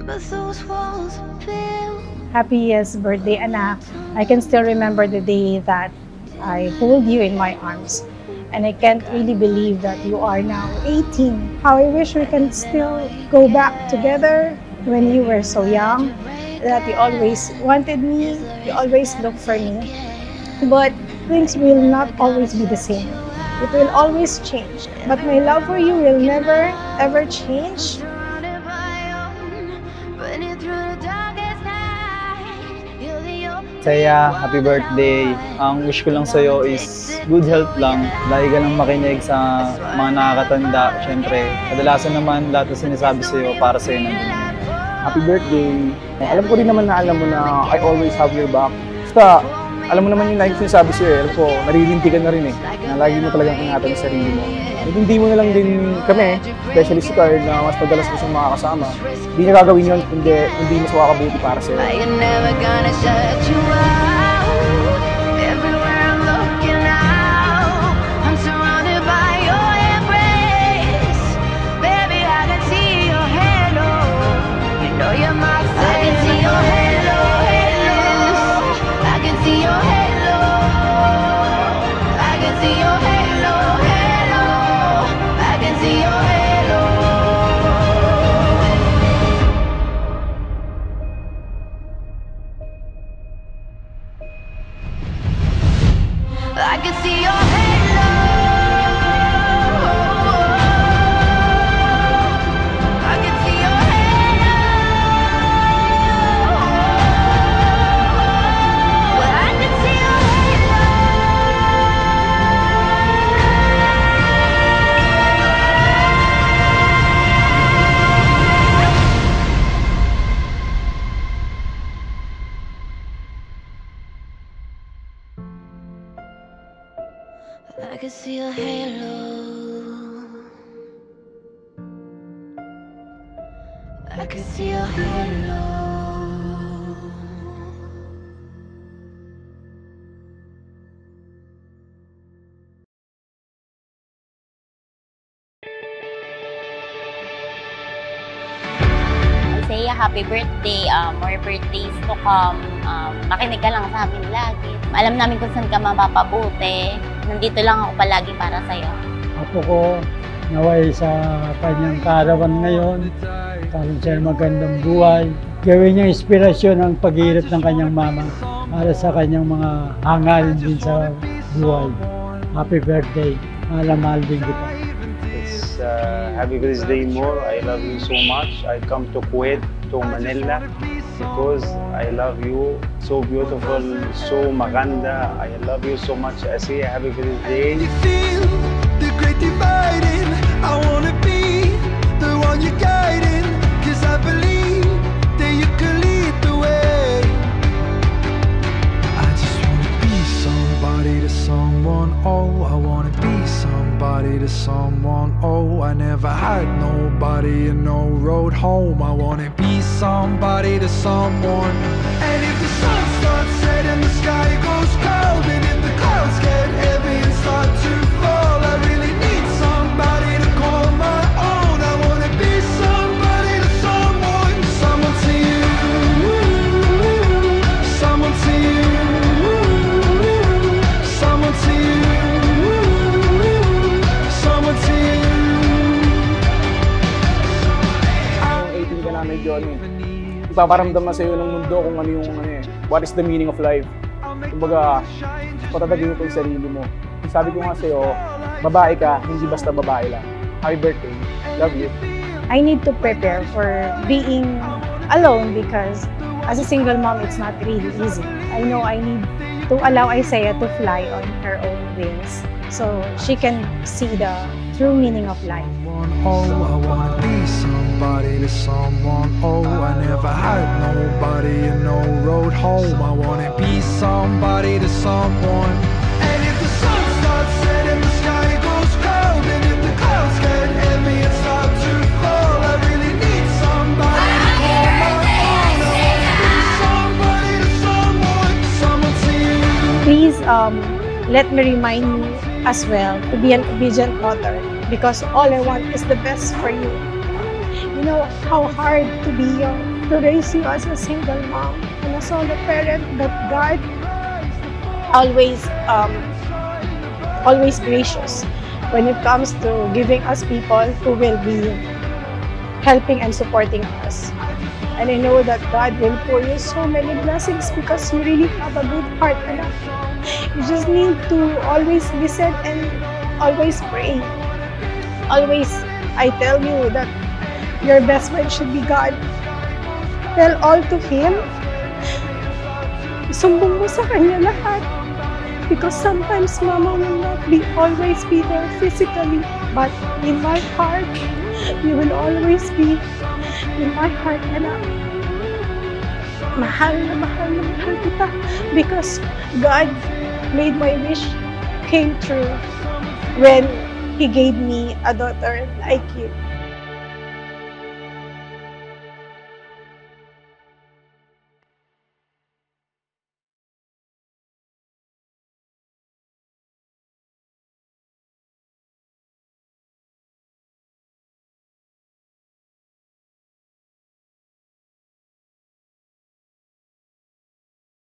but those walls feel. Happiest birthday, anak. I can still remember the day that I hold you in my arms. And I can't really believe that you are now 18. How I wish we can still go back together when you were so young, that you always wanted me, you always looked for me. But things will not always be the same. It will always change. But my love for you will never, ever change. Saya, happy birthday. Ang wish ko lang sa'yo is good health lang. Lagi ka lang makinig sa mga nakakatanda. Siyempre, kadalasan naman lahat na sinasabi sa'yo para sa'yo nandun. Happy birthday. Alam ko rin naman na alam mo na I always have your back. Basta, alam mo naman yung lagi sinasabi sa'yo eh. Alam ko, naririntigan na rin eh. Na lagi mo talagang ingatan sa sarili mo. Hindi mo na lang din kami, especially si Carl, na mas madalas mo siyang makakasama. Hindi niya gagawin yun, hindi mas makakabuti para sa'yo. I can see your halo. I can see your halo. Well, I can see your halo. I can see your halo. I can see your halo. Isaiah, happy birthday. More birthdays to come. Makinig ka lang sa amin lagi. Alam namin kung saan ka mapapabuti. Nandito lang ako palagi para sa'yo. Apo ko, naway sa kanyang kaarawan ngayon. Karoon siya magandang buhay. Gawin niya inspirasyon ang paghihirap ng kanyang mama para sa kanyang mga hangarin din sa buhay. Happy birthday. Mahal din kita. It's happy birthday more. I love you so much. I come to Kuwait, to Manila, because I love you. So beautiful, so maganda. I love you so much. I say happy birthday. You feel the great dividing. I wanna be the one you're guiding, 'cause I believe that you can lead the way. I just wanna be somebody to someone. Oh, I wanna be somebody to someone. Oh, I never had nobody and no road home. I wanna be somebody to someone. And if the sun starts setting, the sky goes cold, and if the clouds get heavy and start to fall, I really need somebody to call my own. I wanna be somebody to someone. Someone to you, someone to you, someone to you, someone to you. 18 ka namin, Johnny. Ipaparamdam na sa'yo ng mundo kung ano yung what is the meaning of life. Kumbaga, patatagin mo pa yung sarili mo. Sabi ko nga sa'yo, babae ka, hindi basta babae lang. Happy birthday. Love you. I need to prepare for being alone because as a single mom, it's not really easy. I know I need to allow Isaiah to fly on her own wings so she can see the true meaning of life. Oh, I wanna be somebody to someone. Oh, I never had nobody and no road home. I wanna be somebody to someone. And if the sun starts setting, the sky goes cold, and if the clouds get heavy and start to fall, I really need somebody to call my own. I wanna be somebody to someone, someone to you. Please let me remind you as well to be an obedient daughter because all I want is the best for you. You know how hard to be young to raise you as a single mom and a solo parent, but God always always gracious when it comes to giving us people who will be helping and supporting us. And I know that God will pour you so many blessings because you really have a good heart, anak. You just need to always listen and always pray. Always, I tell you that your best friend should be God. Tell all to Him. Sumbong mo sa Kanya lahat. Because sometimes Mama will not always be there physically, but in my heart, you will always be in my heart, anak. Mahal na mahal kita because God made my wish came true when He gave me a daughter like you.